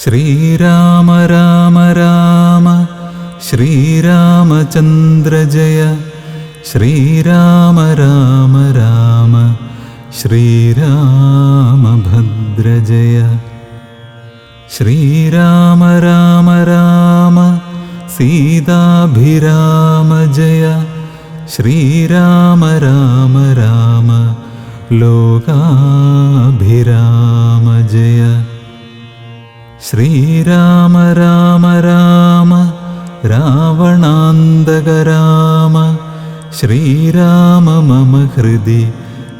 ശ്രീരാമ രാമ രാമ ശ്രീരാമചന്ദ്ര ജയ. ശ്രീരാമ രാമ രാമ ശ്രീരാമഭദ്ര ജയ. ശ്രീരാമ രാമ രാമ സീതാഭിരാമ ജയ. ശ്രീരാമ രാമ രാമ ലോകാഭിരാമ ജയ. ശ്രീരാമ രാമ രാമ രാവണാന്തക രാമ. ശ്രീരാമ മമ ഹൃദി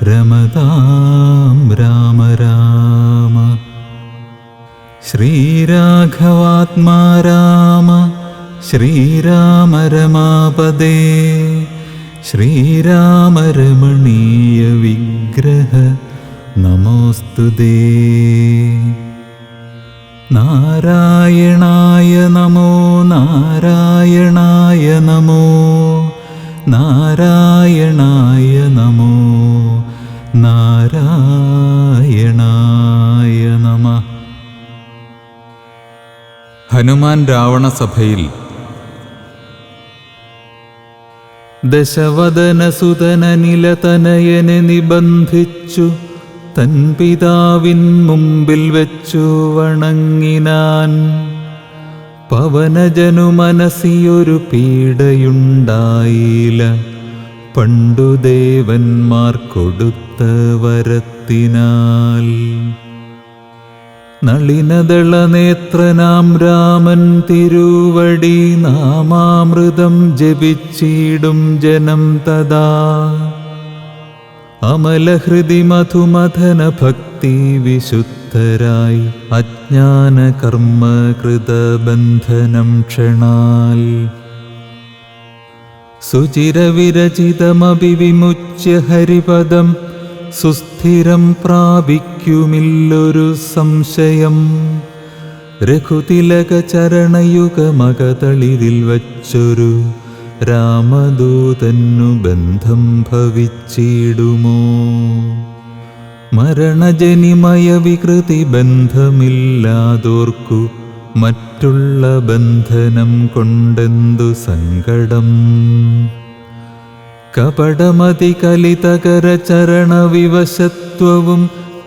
രമതാം രാമ രാമ. ശ്രീരാഘവാത്മാ രാമ. ശ്രീരാമ രമാപദേ. ശ്രീരാമ രമണീയ വിഗ്രഹ നമോസ്തുതേ. നാരായണായ നമോ നാരായണായ നമോ നാരായണായ നമോ നാരായണായ നമഃ. ഹനുമാൻ രാവണസഭയിൽ ദശവദനസുതനനിലതനയനെ നിബന്ധിച്ചു തൻ പിതാവിൻ മുമ്പിൽ വെച്ചു വണങ്ങിനാൻ. പവനജനു മനസ്സിയൊരു പീഡയുണ്ടായില്ല, പണ്ടു ദേവന്മാർ കൊടുത്ത വരത്തിനാൽ. നളിനദളനേത്രനാം രാമൻ തിരുവടി നാമാമൃതം ജപിച്ചിടും ജനം തഥാ. അമലഹൃദി മധുമഥന ഭക്തി വിശുദ്ധരായി അജ്ഞാന കർമ്മ കൃതബന്ധനം ക്ഷണാൽ. സുചിരവിരചിതമപി വിമുച്യ ഹരിപദം സുസ്ഥിരം പ്രാപിക്കുമില്ലൊരു സംശയം. രഘുതിലക ചരണയുഗമകതളിരിൽ വച്ചൊരു രാമദൂതന്നു ബന്ധം ഭവിച്ചിടുമോ? മരണജനിമയ വികൃതി ബന്ധമില്ലാതോർക്കു മറ്റുള്ള ബന്ധനം കൊണ്ടെന്തു സങ്കടം. കപടമതി കലിതകര ചരണവിവശത്വവും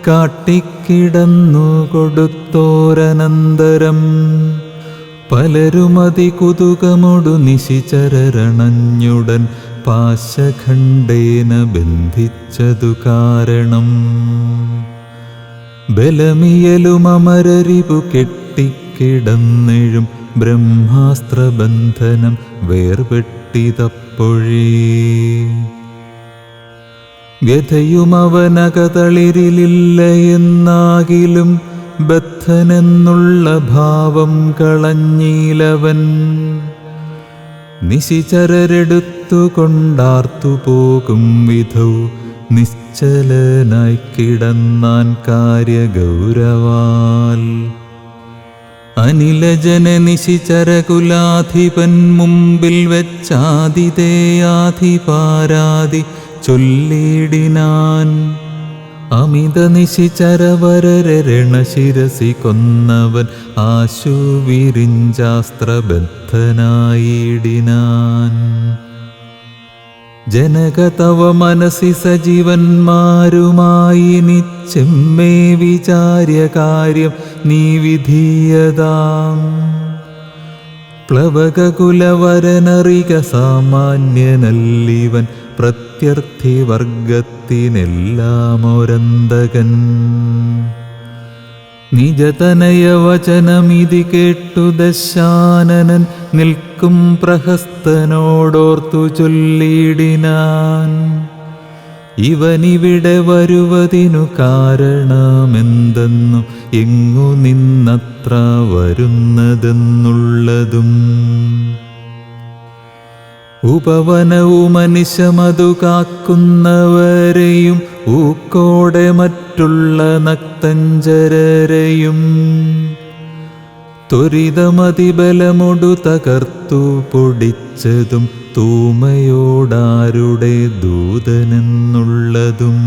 കാട്ടിക്കിടന്നു കൊടുത്തോരനന്തരം. പലരുമതി കുതുകമൊടു നിശിചരണഞ്ഞുടൻ പാശഖണ്ഡേന ബന്ധിച്ചതു കാരണം. ബലമിയലുമരരിപു കെട്ടിക്കിടന്നെഴും ബ്രഹ്മാസ്ത്രബന്ധനം വേർപെട്ടിതപ്പൊഴേ. ഗതയുമവനകതളിരിലില്ല എന്നാകിലും ബദ്ധനെന്നുള്ള ഭാവം കളഞ്ഞീലവൻ. നിശിചരരെടുത്തുകൊണ്ടാർത്തു പോകും വിധൗ നിശ്ചലനായി കിടന്നാൻ കാര്യഗൗരവാൽ. അനിലജന നിശിചരകുലാധിപൻ മുമ്പിൽ വെച്ചാതിഥേയാധിപാരാതി ചൊല്ലിടിനാൻ. അമിത നിശിചരവരരണശിരസി കൊന്നവൻ ആശു വിരിഞ്ചാസ്ത്രബദ്ധനായിടിനാൻ. ജനകതവ മനസി സജീവന്മാരുമായി നിച്ചെമ്മേ വിചാര്യ കാര്യം നീ വിധീയതാം. പ്ലവകകുലവരനറിക സാമാന്യനല്ലിവൻ പ്രത്യർത്ഥി വർഗത്തിനെല്ലാമൊരന്തകൻ. നിജതനയവചനമിതി കേട്ടു ദശാനനൻ നിൽക്കും പ്രഹസ്തനോടോർത്തു ചൊല്ലിടിനാൻ. ഇവനിവിടെ വരുവതിനു കാരണമെന്തെന്നു എങ്ങു നിന്നത്ര വരുന്നതെന്നുള്ളതും. ഉപവനവുമനിശമതു കാക്കുന്നവരെയും ഊക്കോടെ മറ്റുള്ള നക്തഞ്ചരരെയും ത്വരിതമതിബലമൊടു തകർത്തു പൊടിച്ചതും തൂമയോടാരുടെ ദൂതനെന്നുള്ളതും.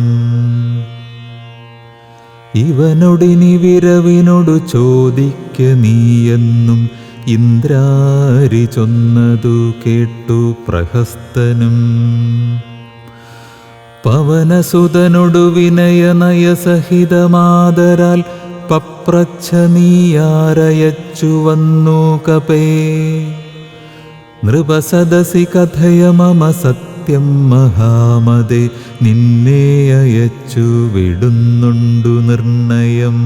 ഇവനൊടിനി വിരവിനോടു ചോദിക്ക നീയെന്നും ഇന്ദ്രാരി ചൊന്നതു കേട്ടു പ്രഹസ്തനും. പവനസുതനൊടു വിനയനയസഹിതമാദരാൽ പപ്രച്ഛ നീയാരയച്ചു വന്നു കപേ. നൃപസദസി കഥയ മമ സത്യം മഹാമതേ, നിന്നെ അയച്ചു വിടുന്നുണ്ടു നിർണയം.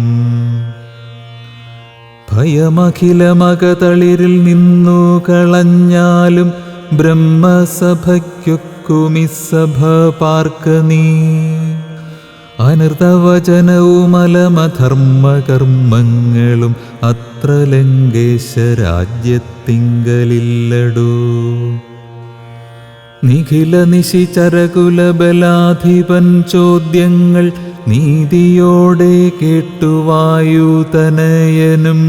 ഭയമഖിലമകതളിരിൽ നിന്നു കളഞ്ഞാലും ബ്രഹ്മസഭയ്ക്കൊക്കുമിസഭ പാർക്ക നീ. അനൃതവചനവുമലമധർമ്മകർമ്മങ്ങളും അത്ര ലങ്കേശ രാജ്യത്തിങ്കലില്ലടോ. നിഖില നിശിചരകുലബലാധിപൻ ചോദ്യങ്ങൾ നീതിയോടെ കേട്ടുവായുതനയനും.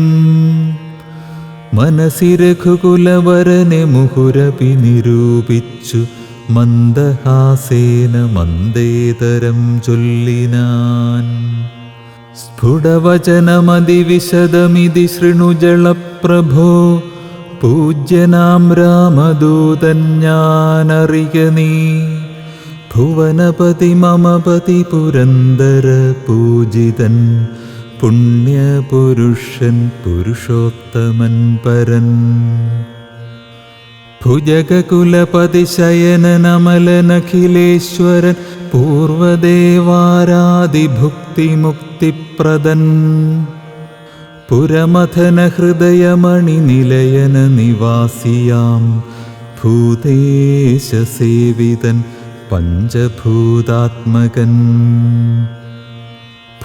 മനസി രഘുകുലവരനെ മുഹുരപി നിരൂപിച്ചു മന്ദഹാസേന മന്ദേതരം ചൊല്ലിനാൻ. സ്ഫുടവചനമതിവിശദമിതി ശൃണുജളപ്രഭോ, പൂജ്യനാം രാമദൂതൻ ഞാനറിക നീ. ഭുവനപതി മമപതി പുരന്ദര പൂജിതൻ, പുണ്യപുരുഷൻ പുരുഷോത്തമൻ പരൻ. ഭുജഗകുലപതി ശയനനമലനഖിലേശ്വരൻ, പൂർവദേവാരാദിഭുക്തിമുക്തിപ്രദൻ. പുരമഥന ഹൃദയമണി നിലയന നിവാസിയാം, ഭൂതേശസേവിതൻ പഞ്ചഭൂതാത്മകൻ.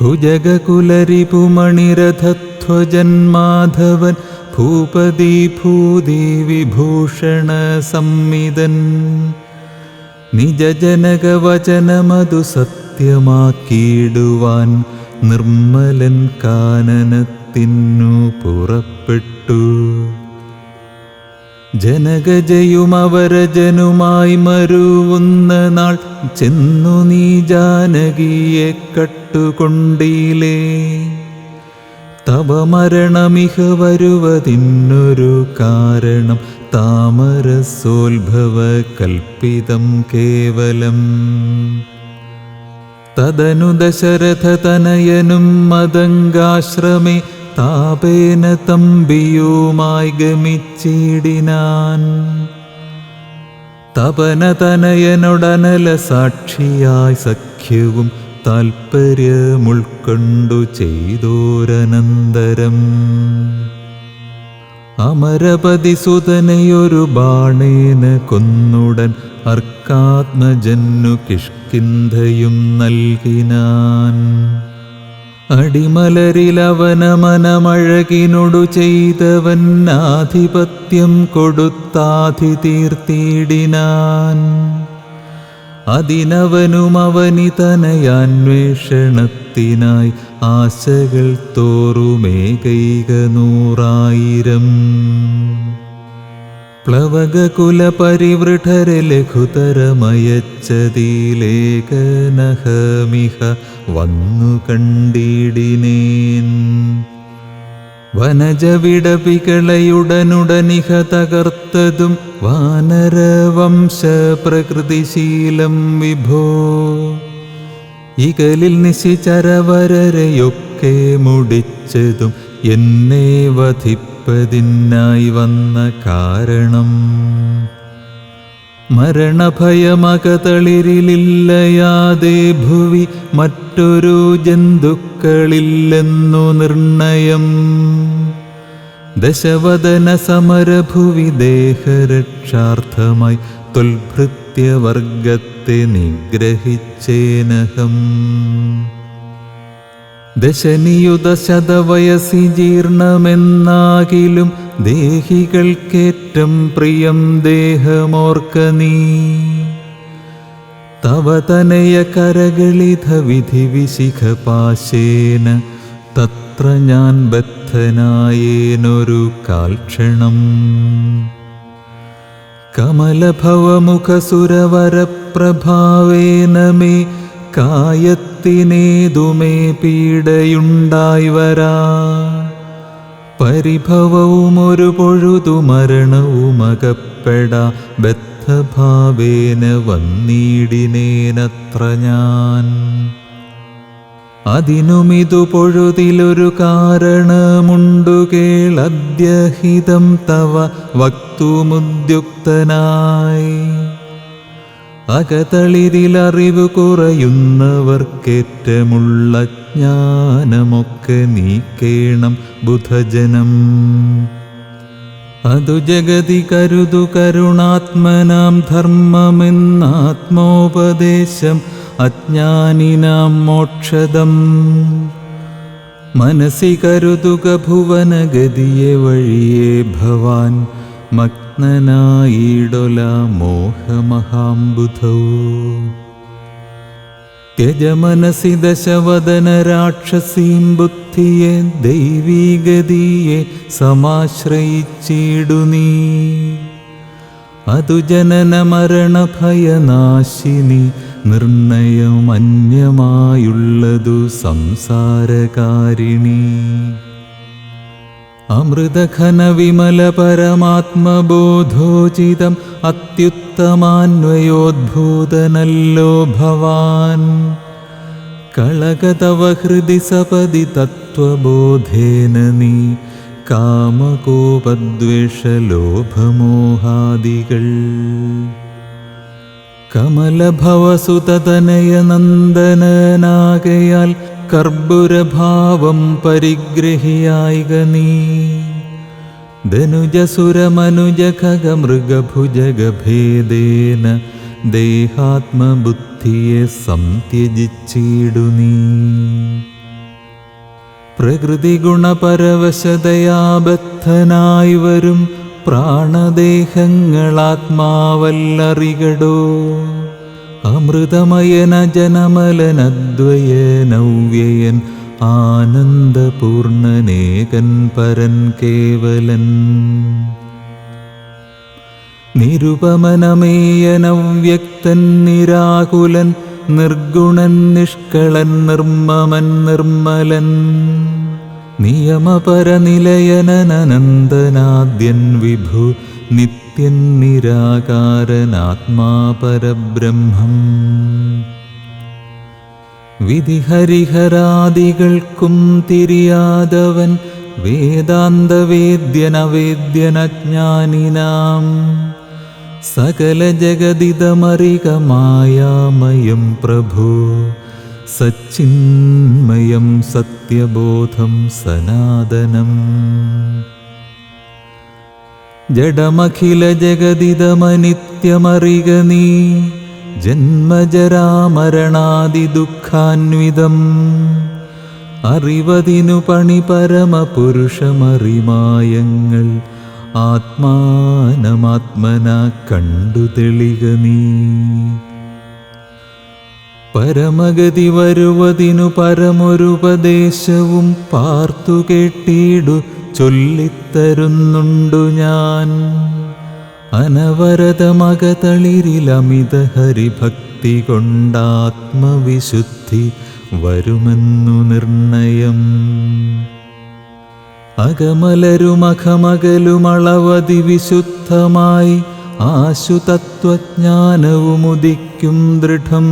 ഭുജഗകുലരിപുമണിരഥധ്വജൻ മാധവൻ, ഭൂപതി ഭൂതി വിഭൂഷണ സംമിതൻ. നിജജനകവചനമതു സത്യമാക്കിയിടുവാൻ നിർമ്മലൻ കാനനത്തിനു പുറപ്പെട്ടു. ജനകജയുമവരജനുമായി മരുവുന്ന നാൾ ചെന്നു നീ ജാനകിയെ കട്ടുകൊണ്ടീലേ. തവ മരണമിഹ വരുവതിന്നൊരു കാരണം, താമരസോത്ഭവ കൽപ്പിതം കേവലം. തദനു ദശരഥതനയനും മദംഗാശ്രമേ, താപേന തമ്പിയുമായി ഗമിച്ചിടിനാൻ. തപനതനയനൊടനല സാക്ഷിയായി സഖ്യവും താൽപര്യമുൾക്കൊണ്ടു ചെയ്തോരനന്തരം. അമരപതി സുതനെയൊരു ബാണേന കൊന്നുടൻ അർക്കാത്മജന്നു കിഷ്കിന്ധയും നൽകിനാൻ. അടിമലരിലവനമനമഴകിനൊടു ചെയ്തവൻ ആധിപത്യം കൊടുത്താധി തീർത്തിടിനാൻ. അതിനവനും അവനിതനയാന്വേഷണത്തിനായി ആശകൾ തോറുമേകൈക 100,000. പ്ലവകകുലപരിവൃഢരെ ലഘുതരമയച്ചതിലേകനഹമിഹ വന്നു കണ്ടിടിനേൻ. വനജവിടപികളയുടനുടനിഹ തകർത്തതും വാനരവംശ പ്രകൃതിശീലം വിഭോ. ഇകലിൽ നിശിചരവരരെയൊക്കെ മുടിച്ചതും എന്നെ വധിപ്പതിനായി വന്ന കാരണം. മരണഭയമകതളിരിലില്ലയാതെ ഭുവി മറ്റൊരു ജന്തുക്കളില്ലെന്നു നിർണയം. ദശവദന സമരഭുവി ദേഹരക്ഷാർത്ഥമായി ത്വൽഭൃത്യവർഗത്തെ നിഗ്രഹിച്ചേനഹം. ദശനിയുതശതവയസി ജീർണമെന്നാകിലും ദേഹികൾക്കേറ്റം പ്രിയം ദേഹമോർക്ക നീ. തവ തനയ കരകളിധ വിധി വിശിഖപാശേന തത്ര ഞാൻ ബദ്ധനായേനൊരു കാൽക്ഷണം. കമലഭവമുഖസുരവരപ്രഭാവേന മേ കായത്വ ഭക്തജനത്തിനേതുമേ പീഡയുണ്ടായി വരാ. പരിഭവവും ഒരു പൊഴുതു മരണവുമകപ്പെടാ ബദ്ധഭാവേന വന്നിടിനേനത്ര ഞാൻ. അതിനുമിതു പൊഴുതിലൊരു കാരണമുണ്ടു കേളദ്യഹിതം തവ വക്തുമുദ്യുക്തനായി. അകതളിരിലറിവ് കുറയുന്നവർക്കേറ്റമുള്ള ജ്ഞാനമൊക്കെ നീക്കേണം ബുധജനം. അതു ജഗതി കരുതു കരുണാത്മനാം ധർമ്മമെന്നാത്മോപദേശം അജ്ഞാനിനാം മോക്ഷദം. മനസ്സി കരുതുക ഭുവനഗതിയെ വഴിയേ ഭവാൻ മഗ്നനായിടൊല മോഹമഹാംബുധൗ. ത്യജമനസി ദശവദന രാക്ഷസീം ബുദ്ധിയെ ദൈവീഗതിയെ സമാശ്രയിച്ചിടു നീ. അതു ജനന മരണ ഭയനാശിനി നിർണയം അന്യമായുള്ളതു സംസാരകാരിണി. അമൃതഘന വിമല പരമാത്മബോധോചിതം അത്യുത്തമാന്വയോദ്ഭൂതനല്ലോ ഭവാൻ. കളകതവ ഹൃദി സപദി തത്വബോധേന നീ കാമകോപദ്വേഷലോഭമോഹാദികൾ. കമലഭവസുതനയനന്ദനാകയാൽ കർപ്പുരഭാവം പരിഗ്രഹിയായിക നീ. ധനുജസുരമനുജഖഗമൃഗഭുജഗഭേദേന ദേഹാത്മബുദ്ധിയെ സംത്യജിച്ചിടു നീ. പ്രകൃതി ഗുണപരവശതയാബദ്ധനായി വരും പ്രാണദേഹങ്ങളാത്മാവല്ലറികടോ. അമൃതമയന ജനമലനദ്വയനൗവ്യയൻ ആനന്ദപൂർണനേകൻ പരൻ കേവലൻ. നിരുപമനമേയനവ്യക്തൻ നിരാകുലൻ നിർഗുണൻ നിഷ്കളൻ നിർമ്മമൻ നിർമ്മലൻ. നിയമപരനിലയനനന്ദനാദ്യൻ വിഭു നിത്യൻ നിരാകാരനാത്മാ പരബ്രഹ്മം. വിധിഹരിഹരാദികൾക്കും തിരിയാതവൻ വേദാന്തവേദ്യനവേദ്യനജ്ഞാനിനാം. സകല ജഗദിതമറിക മായാമയം പ്രഭോ സച്ചിന്മയം സത്യബോധം സനാതനം. ജഡമഖില ജഗദിതമനിത്യമറിക നീ ജന്മജരാമരണാദിദുഃഖാന്വിതം. അറിവതിനു പണി പരമപുരുഷമറിമായങ്ങൾ ആത്മാനമാത്മന കണ്ടു തെളിക നീ. പരമഗതി വരുവതിനു പരമൊരുപദേശവും പാർത്തു കേട്ടിടു ചൊല്ലിത്തരുന്നുണ്ടു ഞാൻ. അനവരതമകതളിരിലമിത ഹരിഭക്തി കൊണ്ടാത്മവിശുദ്ധി വരുമെന്നു നിർണയം. അകമലരുമഖമകലുമളവതി വിശുദ്ധമായി ആശു തത്വജ്ഞാനവുമുദിക്കും ദൃഢം.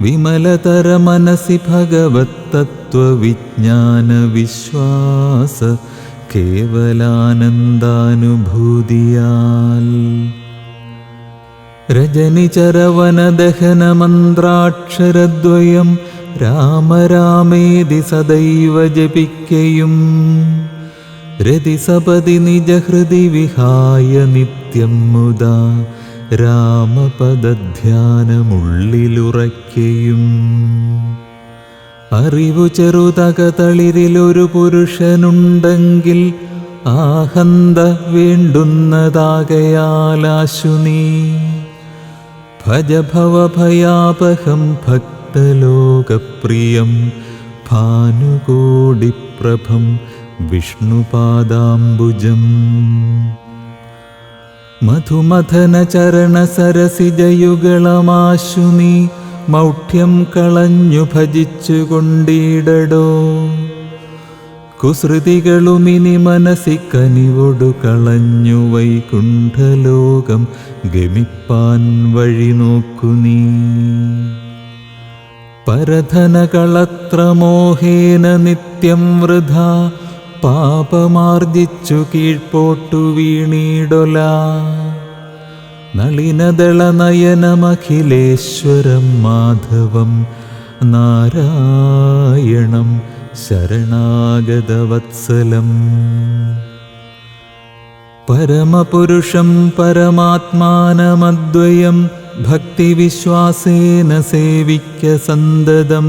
വിമലതര മനസി ഭഗവത് തത്വവിജ്ഞാന വിശ്വാസ കേവലാനന്ദാനുഭൂതിയാൽ. രജനിചരവനദഹന മന്ത്രാക്ഷരദ്വയം രാമരാമേതി സദൈവ ജപിക്കയും. രതിസപതി നിജഹൃദി വിഹായ നിത്യം മുദാ രാമപദധ്യാനമുള്ളിലുറയ്ക്കയും. അറിവു ചെറുതകതളിരിലൊരു പുരുഷനുണ്ടെങ്കിൽ ആഹന്ത വേണ്ടുന്നതാകയാലാശു നീ. ഭജഭവഭയാപഹം ഭക്തലോകപ്രിയം ഭാനുകോടിപ്രഭം വിഷ്ണുപാദാംബുജം. മധുമഥന ചരണ സരസിജയുഗളമാശു നീ മൗഢ്യം കളഞ്ഞു ഭജിച്ചുകൊണ്ടിടടോ. കുസൃതികളുമിനി മനസ്സിക്കനിവൊടു കളഞ്ഞു വൈകുണ്ഠലോകം ഗമിപ്പാൻ വഴി നോക്കു നീ. പരധനകളത്ര മോഹേന നിത്യം വൃഥാ പാപമാർജിച്ചു കീഴ്പോട്ടു വീണീടൊല. നളിനദളനയനമഖിലേശ്വരം മാധവം നാരായണം ശരണാഗതവത്സലം. പരമപുരുഷം പരമാത്മാനമദ്വയം ഭക്തിവിശ്വാസേന സേവിക്ക സന്തതം.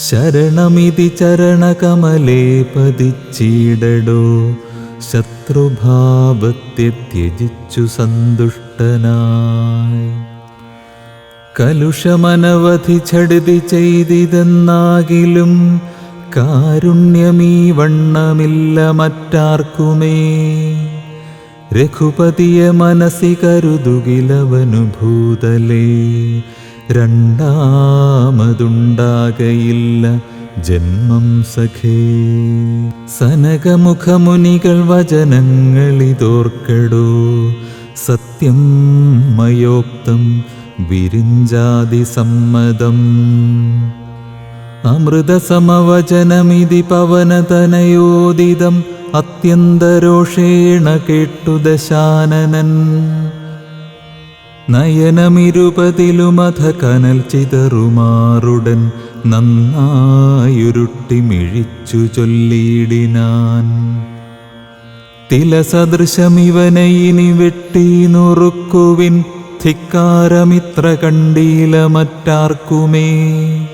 ശരണമിതി ചരണകമലേ പതിച്ചിടടോ. ശത്രുഭാവത്തെ ത്യജിച്ചു സന്തുഷ്ടനായി. കലുഷമനവധി ഛടുതി ചെയ്തിതെന്നാകിലും കാരുണ്യമീ വണ്ണമില്ല മറ്റാർക്കുമേ. രഘുപതിയെ മനസ്സി കരുതുകിലവനു ഭൂതലേ. രണ്ടാമതുണ്ടാകയില്ല ജന്മം സഖേ. സനകമുഖമുനികൾ വചനങ്ങളിതോർക്കടോ. സത്യം മയോക്തം വിരിഞ്ചാതി സമ്മതം. അമൃതസമവചനമിതി പവനതനയോദിതം അത്യന്തരോഷേണ കേട്ടു ദശാനനൻ. നയനമിരുപതിലുമധ കനൽ ചിതറുമാറുടൻ നന്നായുരുട്ടിമിഴിച്ചു ചൊല്ലിയിടിനാൻ. തിലസദൃശമിവനെ ഇനി വെട്ടി നുറുക്കുവിൻ. ധിക്കാരമിത്ര കണ്ടീല മറ്റാർക്കുമേ.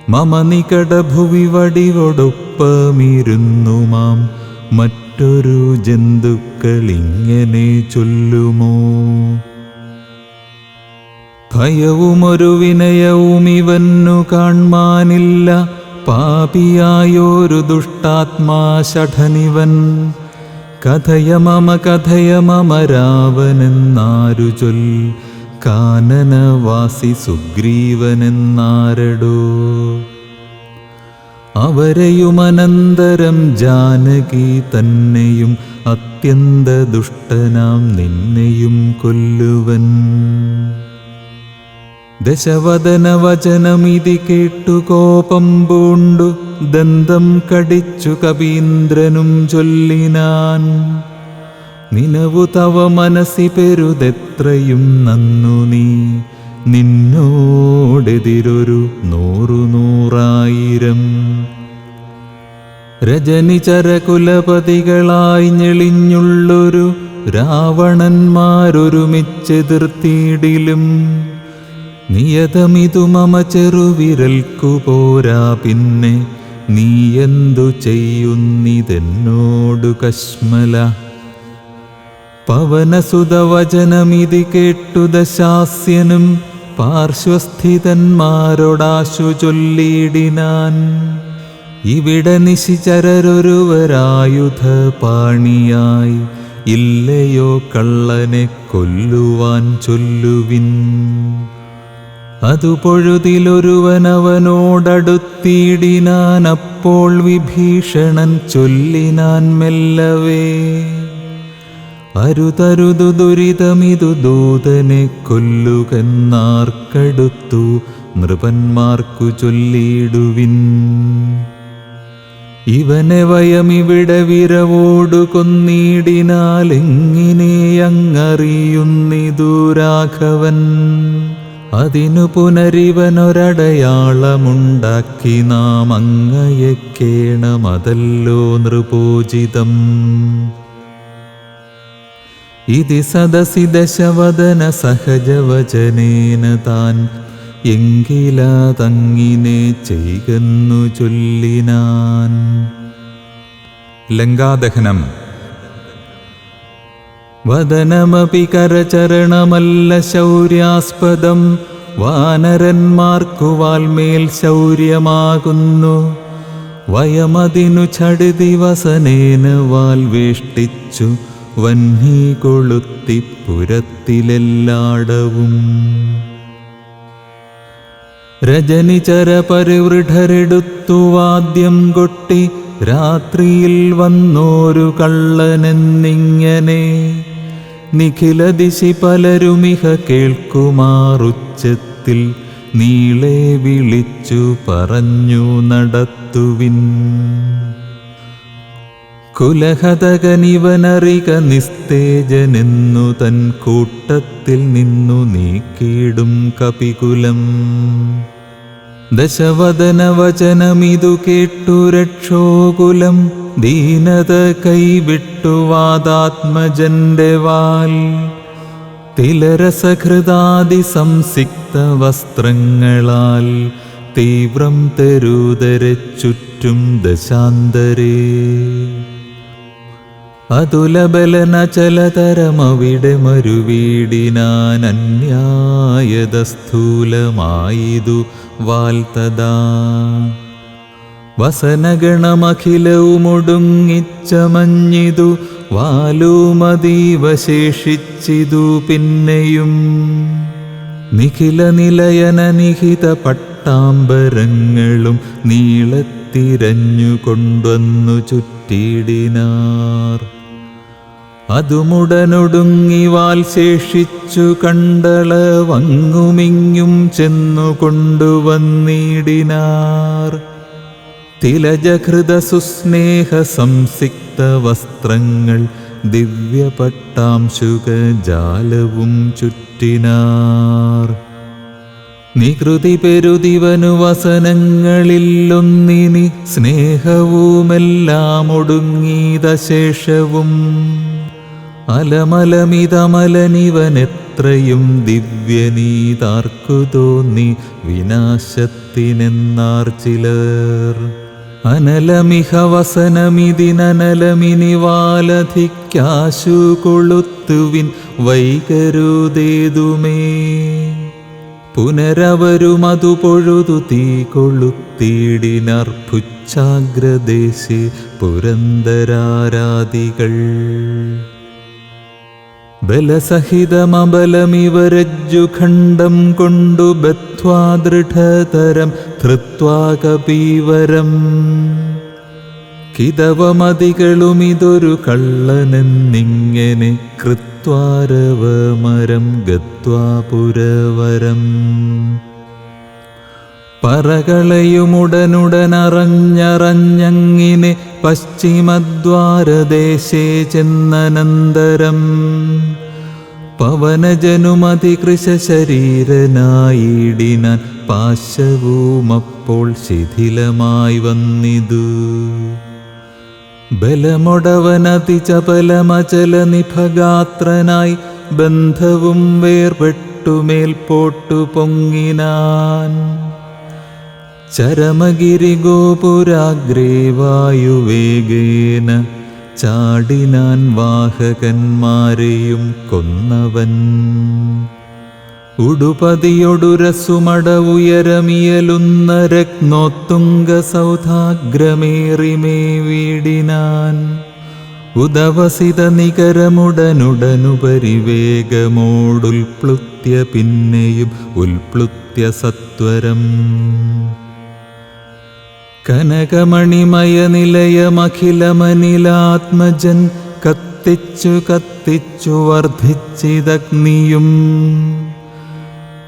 മമ നികടഭുവി വടിവൊടൊപ്പമിരുന്നു മാം മറ്റൊരു ജന്തുക്കളിങ്ങനെ ചൊല്ലുമോ. ഭയവുമൊരു വിനയവും ഇവന്നു കാൺമാനില്ല. പാപിയായൊരു ദുഷ്ടാത്മാ ഷഠനിവൻ. കഥയ മമ രാവനെന്നാരു ചൊൽ. കാനനവാസി സുഗ്രീവനെന്നാരടോ. അവരെയുമനന്തരം ജാനകി തന്നെയും അത്യന്ത ദുഷ്ടനാം നിന്നെയും കൊല്ലുവൻ. ദശവദന വചനമിതി കേട്ടു കോപം പൂണ്ടു ദന്തം കടിച്ചു കവീന്ദ്രനും ചൊല്ലിനാൻ. നിനവു തവ മനസ്സി പെരുതെത്രയും നന്നു നീ. നിന്നോടെതിരൊരു 100,000 രജനിചരകുലപതികളായി ഞെളിഞ്ഞുള്ളൊരു രാവണന്മാരൊരുമിച്ചെതിർത്തിയിടിലും. നിയതമിതു മമ ചെറുവിരൽക്കു പോരാ. പിന്നെ നീ എന്തു ചെയ്യുന്നിതെന്നോടു കശ്മല. പവനസുതവചനമിതി കേട്ടു ദശാസ്യനും പാർശ്വസ്ഥിതന്മാരോടാശു ചൊല്ലിയിടിനാൻ. ഇവിടെ നിശിചരരൊരുവരായുധ പാണിയായി. ഇല്ലയോ കള്ളനെ കൊല്ലുവാൻ ചൊല്ലുവിൻ. അതു പൊഴുതിലൊരുവനവനോടടുത്തിയിടിനാൻ. അപ്പോൾ വിഭീഷണൻ ചൊല്ലിനാൻ മെല്ലവേ. അരുതരുതു ദുരിതമിതു ദൂതനെ കൊല്ലുകെന്നാർക്കടുത്തു നൃപന്മാർക്കു ചൊല്ലിയിടുവിൻ. ഇവനെ വയമിവിടെ വിരവോടു കൊന്നിടിനാലെങ്ങിനെയങ്ങറിയുന്നിതു രാഘവൻ. അതിനു പുനരിവനൊരടയാളമുണ്ടാക്കി നാം അങ്ങയക്കേണമതല്ലോ നൃപോചിതം. ഇതി സദസി ദശവദന സഹജവചനേന താൻ. എങ്കിലതങ്ങിനെ ചെയ്കന്നു ചൊല്ലിനാൻ. ലങ്കാദഹനം. വദനമപി കരചരണമല്ല ശൗര്യാസ്പദം. വാനരന്മാർക്കു വാൽമേൽ ശൗര്യമാകുന്നു. വയമതിനു ഛടുതി വസനേന വാൽ വേഷ്ടിച്ചു. വഹ്നി കൊളുത്തി പുരത്തിലെല്ലാടവും. രജനിചര പരിവൃഢരെടുത്തു വാദ്യം കൊട്ടി രാത്രിയിൽ വന്നോരു കള്ളനെന്നിങ്ങനെ നിഖില ദിശി പലരുമിഹ കേൾക്കുമാറുച്ചത്തിൽ നീളെ വിളിച്ചു പറഞ്ഞു നടത്തുവിൻ. കുലഹതകനിവനറിക നിസ്തേജനെന്നു തൻ കൂട്ടത്തിൽ നിന്നു നീക്കിയിടും കപികുലം. ദശവദനവചനമിതു കേട്ടു രക്ഷോകുലം ദീനത കൈവിട്ടു വാദാത്മജന്റെ വാൽ. തിലരസഹൃദാദി സംസിക്ത വസ്ത്രങ്ങളാൽ തീവ്രം തെരുതരെ ചുറ്റും ദശാന്തരേ. അതുലബലനചലതരമവിടെ മരുവീടിനാൻ അന്യായത സ്ഥൂലമായിതു വാൽത്തതാ. വസനഗണമഖിലവുമൊടുങ്ങിച്ചമഞ്ഞിതു വാലുമതീവശേഷിച്ചിതു പിന്നെയും. നിഖില നിലയന നിഹിത പട്ടാംബരങ്ങളും നീളത്തിരഞ്ഞുകൊണ്ടുവന്നു ചുറ്റിയിടിനാർ. അതുമുടനൊടുങ്ങി വാൽ ശേഷിച്ചു കണ്ടളവങ്ങുമിങ്ങും ചെന്നു കൊണ്ടുവന്നിടിനാർ. തിലജഹൃദ സുസ്നേഹ സംസിക്ത വസ്ത്രങ്ങൾ ദിവ്യപട്ടാംശുകജാലവും ചുറ്റിനാർ. നികൃതി പെരുതിവനു വസനങ്ങളിലൊന്നിനി സ്നേഹവുമെല്ലാം ഒടുങ്ങീതശേഷവും. അലമലമിതമലനിവനെത്രയും ദിവ്യനീതാർക്കു തോന്നി വിനാശത്തിനെന്നാർ ചിലർ. അനലമിഹ വസനമിതിനലമിനി വാലധിക്കാശു കൊളുത്തുവിൻ വൈകരുതേതുമേ. പുനരവരുമതു പൊഴുതു തീ കൊളുത്തിയിടിനാർ പുച്ഛാഗ്രദേശി പുരന്ദരാരാദികൾ. ബലസഹിതമബലമിവരജ്ജുഖണ്ഡം കൊണ്ടു ബദ്ധ്വാ ദൃഢതരം ധൃത്വാ കപീവരം. കിതവമതികളുമിതൊരു കള്ളനെന്നിങ്ങനെ കൃത്വാരവമരം ഗത്വാ പുരവരം. പറകളയുമുടനുടനറഞ്ഞറിഞ്ഞങ്ങിനെ പശ്ചിമദ്വാരദേശേ ചെന്നനന്തരം. പവനജനുമതികൃശരീരനായിടിനാൻ പാശവുമപ്പോൾ ശിഥിലമായി വന്നിതു. ബലമൊടവനതിചപലമചല നിഭഗാത്രനായി ബന്ധവും വേർപെട്ടു മേൽപോട്ടു പൊങ്ങിനാൻ. ചരമഗിരിഗോപുരാഗ്രേ വായുവേഗേന ചാടിനാൻ വാഹകന്മാരെയും കൊന്നവൻ. ഉടുപതിയൊടുരസുമട ഉയരമിയലുന്ന രത്നോത്തുംഗ സൗധാഗ്രമേറിമേ വീടിനാൻ. ഉദവസിത നികരമുടനുടനുപരിവേഗമോടുൽപ്ലുത്യ പിന്നെയും ഉൽപ്ലുത്യ സത്വരം. കനകമണിമയ നിലയമഖിലമനിലാത്മജൻ കത്തിച്ചു കത്തിച്ചു വർദ്ധിച്ചിതഗ്നിയും.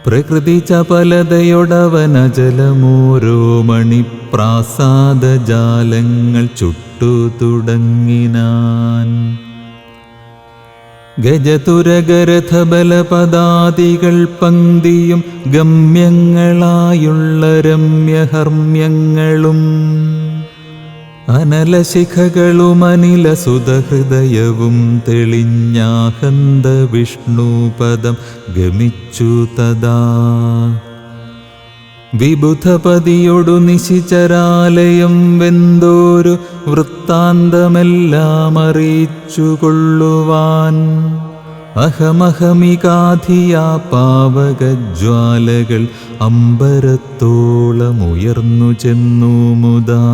പ്രകൃതി ചപലതയൊടവനജലമോരോ മണിപ്രാസാദജാലങ്ങൾ ചുട്ടു തുടങ്ങിനാൻ. ഗജതുരഗരഥബലപദാദികൾ പങ്ക്തിയും ഗമ്യങ്ങളായുള്ള രമ്യഹർമ്മ്യങ്ങളും. അനലശിഖകളും അനിലസുതഹൃദയവും തെളിഞ്ഞാഹന്ത വിഷ്ണുപദം ഗമിച്ചു തഥാ. വിബുധപതിയൊടു നിശിചരാലയം വെന്തോരു വൃത്താന്തമെല്ലാം അറിയിച്ചുകൊള്ളുവാൻ. അഹമഹമികാധിയാ പാവകജ്വാലകൾ അമ്പരത്തോളമുയർന്നു ചെന്നു മുദാ.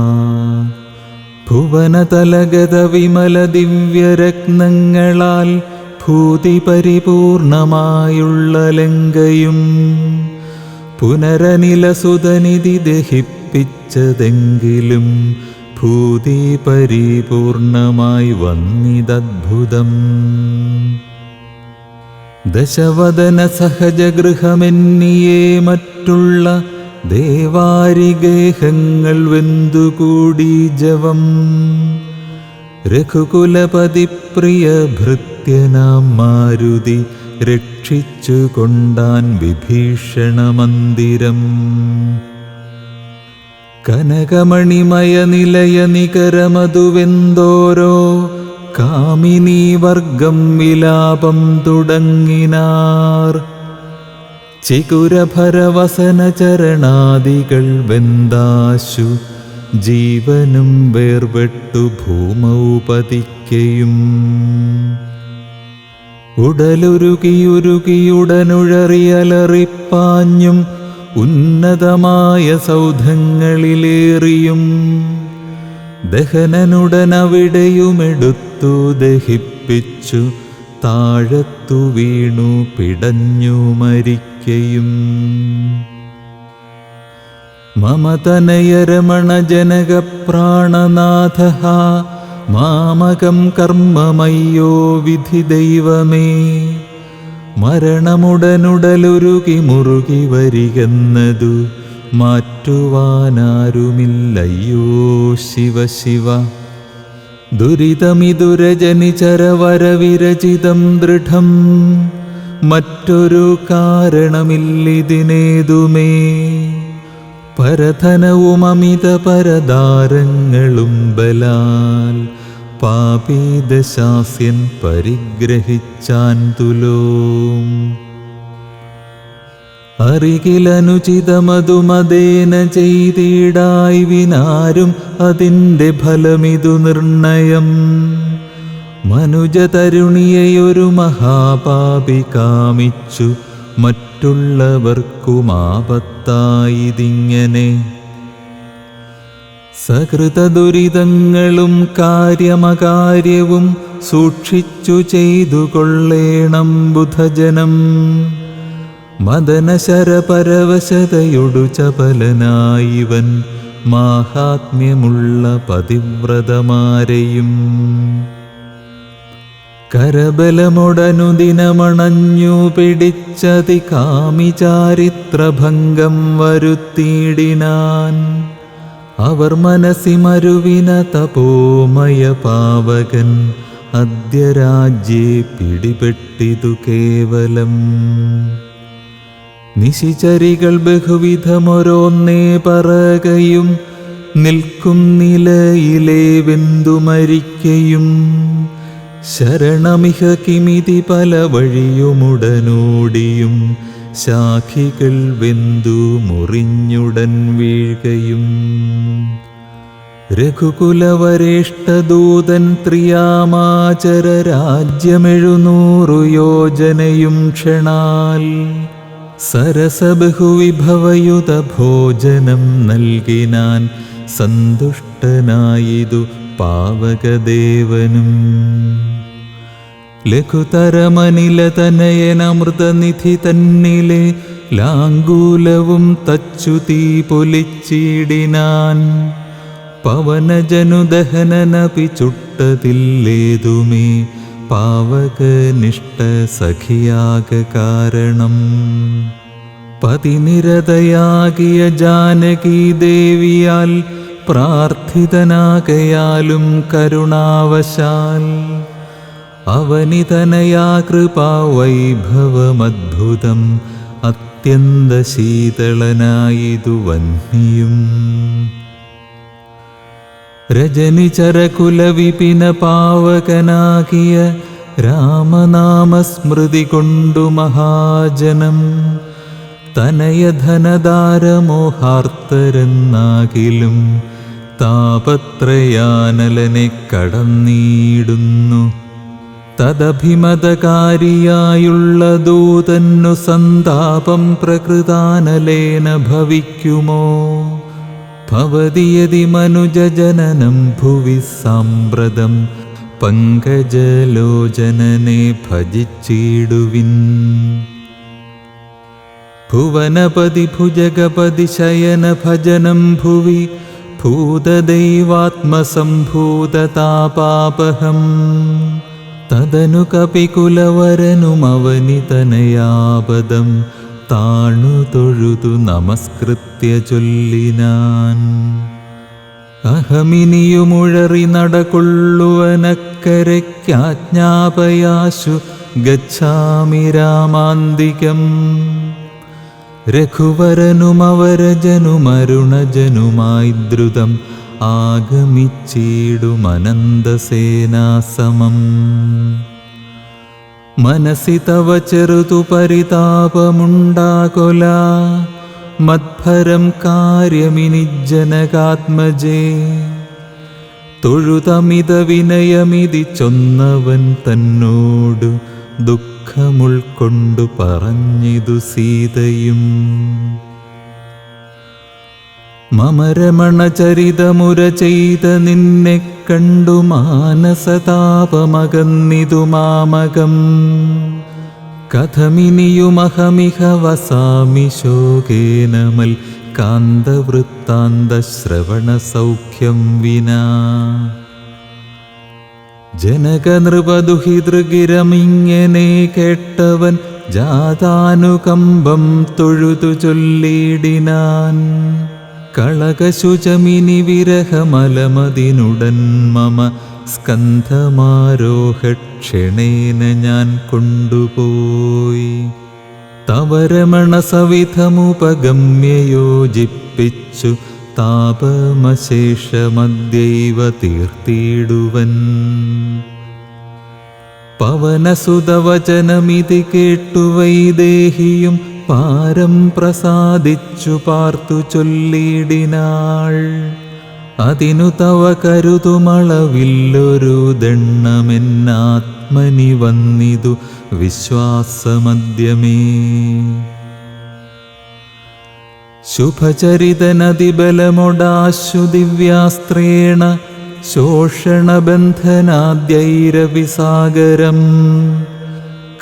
ഭുവനതലഗത വിമല ദിവ്യരത്നങ്ങളാൽ ഭൂതി പരിപൂർണമായുള്ള ലങ്കയും പുനരനിലസുതനിധി ദഹിപ്പിച്ചതെങ്കിലും ഭൂതി പരിപൂർണമായി വന്നിതദ്ഭുതം. ദശവദന സഹജഗൃഹമെന്നിയേ മറ്റുള്ള ദേവാരിഗേഹങ്ങൾ വെന്തുകൂടി ജവം. രഘുകുലപതി പ്രിയ ഭൃത്യനാം മാരുതി രക്ഷിച്ചു കൊണ്ടാൻ വിഭീഷണ മന്ദിരം. കനകമണിമയ നിലയ നികരമതുവെന്തോരോ കാമിനീ വർഗം വിലാപം തുടങ്ങിനാർ. ചികുരഭരവസന ചരണാദികൾ വെന്താശു ജീവനും വേർപെട്ടു ഭൂമൗ പതിക്കയും. ഉടലുരുകിയുരുകിയുടനുഴറിയലറിപ്പാഞ്ഞും ഉന്നതമായ സൗധങ്ങളിലേറിയും ദഹനനുടനവിടെയുമെടുത്തു ദഹിപ്പിച്ചു താഴത്തു വീണു പിടഞ്ഞു മരിക്കയും. മമതനയരമണ ജനക പ്രാണനാഥ മാമകം കർമ്മമയ്യോ വിധി ദൈവമേ. മരണമുടനുടലുരുകി മുറുകി വരികെന്നതു മാറ്റുവാനാരുമില്ലയ്യോ ശിവ ശിവ. ദുരിതമിതുരജനിചരവരവിരചിതം ദൃഢം മറ്റൊരു കാരണമില്ലിതിനേതുമേ. പരധനവുമമിത പരദാരങ്ങളും ബലാൽ പാപീദശാസ്യൻ പരിഗ്രഹിച്ചാൻ തുലോം. അറികിലനുചിതമതുമതേന ചെയ്തിടായി വിനാരും അതിൻ്റെ ഫലമിതു നിർണയം. മനുജതരുണിയെയൊരു മഹാപാപി കാമിച്ചു മറ്റുള്ളവർക്കുമാപത്തായിതിങ്ങനെ. സകൃതദുരിതങ്ങളും കാര്യമകാര്യവും സൂക്ഷിച്ചു ചെയ്തു കൊള്ളേണം ബുധജനം. മദനശരപരവശതയൊടു ചപലനായിവൻ മാഹാത്മ്യമുള്ള പതിവ്രതമാരെയും. കരബലമൊടനുദിനമണഞ്ഞു പിടിച്ചതി കാമിചാരിത്രഭംഗം വരുത്തിയിടിനാൻ. അവർ മനസ്സിമരുവിന തപോമയ പാവകൻ അദ്യ രാജ്യേ പിടിപെട്ടിതു കേവലം. നിശിചരികൾ ബഹുവിധമൊരോന്നേ പറകയും നിൽക്കും നിലയിലെ വെന്തു മരിക്കയും. ശരണമിഹ കിമിതി പല വഴിയുമുടനോടിയും ശാഖികൾ വെന്തു മുറിഞ്ഞുടൻ വീഴുകയും. രഘുകുലവരേഷ്ടദൂതൻ ത്രിയാമാചര രാജ്യം700 യോജനയും ക്ഷണാൽ സരസബഹുവിഭവയുത ഭോജനം നൽകിനാൻ സന്തുഷ്ടനായിതു പാവകദേവനും. ലഘുതരമനിലതനയനമൃതനിധി തന്നിലെ ലാങ്കൂലവും തച്ചു തീ പൊലിച്ചിടിനാൻ. പവനജനുദഹനനപി ചുട്ടതില്ലേതുമേ പാവകനിഷ്ഠ സഖിയാക കാരണം. പതിനിരതയാകിയ ജാനകീ ദേവിയാൽ പ്രാർത്ഥിതനാകയാലും കരുണാവശാൽ അവനിതനയാ കൃപാവൈഭവമദ്ഭുതം അത്യന്തശീതളനായിതു വഹ്നിയും. രജനിചരകുലവിപിന പാവകനാകിയ രാമനാമസ്മൃതി കൊണ്ടു മഹാജനം തനയധനദാരമോഹാർത്തരെന്നാകിലും താപത്രയാനലനെ കടന്നീടുന്നു. തദഭിമതകാരിയായുള്ള ദൂതന്നു സന്താപം പ്രകൃതാനലേന ഭവിക്കുമോ? ഭവതിയതി മനുജജനനം ഭുവി സാമ്പ്രതം പങ്കജലോചനനെ ഭജിച്ചിടുവിൻ. ഭുവനപതി ഭുജഗപതി ശയന ഭജനം ഭുവി ഭൂതദൈവാത്മസംഭൂതതാപാപഹം തദനു കപികുലവരനുമവനിതനയാപദം താണു തൊഴുതു നമസ്കൃത്യ ചൊല്ലിനാൻ. അഹമിനിയുമുഴറി നടകൊള്ളുവനക്കരയ്ക്കാജ്ഞാപയാശു ഗച്ഛാമി രാമാന്തികം. രഘുവരനുമവരജനുമരുണജനുമായി ദ്രുതം ആഗമിച്ചിടുമനന്തസേനാസമം. മനസി തവ ചെറുതു പരിതാപമുണ്ടാകൊല മദ്ഭരം കാര്യമിനിജ്ജനകാത്മജേ. തൊഴുതമിത വിനയമിതി ചൊന്നവൻ തന്നോടു ദുഃഖമുൾക്കൊണ്ടു പറഞ്ഞിതു സീതയും. മമ രമണചരിതമുര ചെയ്ത നിന്നെ കണ്ടു മാനസതാപമകന്നിതു മാമകം. കഥമിനിയുമഹമിഹ വസാമി ശോകേനമൽ കാന്തവൃത്താന്തശ്രവണസൗഖ്യം വിനാ. ജനകനൃപദുഹിതൃഗിരമിങ്ങനെ കേട്ടവൻ ജാതാനുകമ്പം തൊഴുതു ചൊല്ലിടിനാൻ. കളകശുചമിനി വിരഹമലമതിനുടൻ മമ സ്കന്ധമാരോഹക്ഷണേന ഞാൻ കൊണ്ടുപോയി. തവ രമണ സവിധമുപഗമ്യ യോജിപ്പിച്ചു താപമശേഷമദ്യൈവ തീർത്തിടുവൻ. പവനസുതവചനമിതി കേട്ടു വൈദേഹിയും പാരം പ്രസാദിച്ചു പാർത്തു ചൊല്ലിടിനാൾ. അതിനു തവ കരുതുമളവില്ലൊരു ദണ്ണമെന്നാത്മനി വന്നിതു വിശ്വാസമദ്യമേ. ശുഭചരിതനതിബലമൊടാശു ദിവ്യാസ്ത്രേണ ശോഷണബന്ധനാദ്യൈരവിസാഗരം.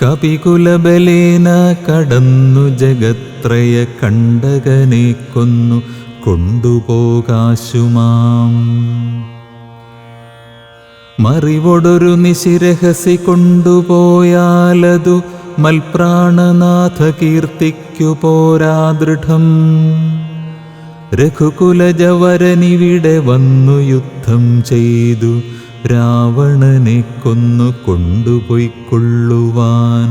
കപികുലബലേന കടന്നു ജഗത്രയ കണ്ടകനെ കൊന്നു കൊണ്ടുപോകാശുമാം. മറിവൊടൊരു നിശിരഹസി കൊണ്ടുപോയാലതു മൽപ്രാണനാഥ കീർത്തിക്കു പോരാദൃഢം. രഘുകുലജവരനിവിടെ വന്നു യുദ്ധം ചെയ്തു രാവണനെ കൊന്നു കൊണ്ടുപോയിക്കൊള്ളുവാൻ.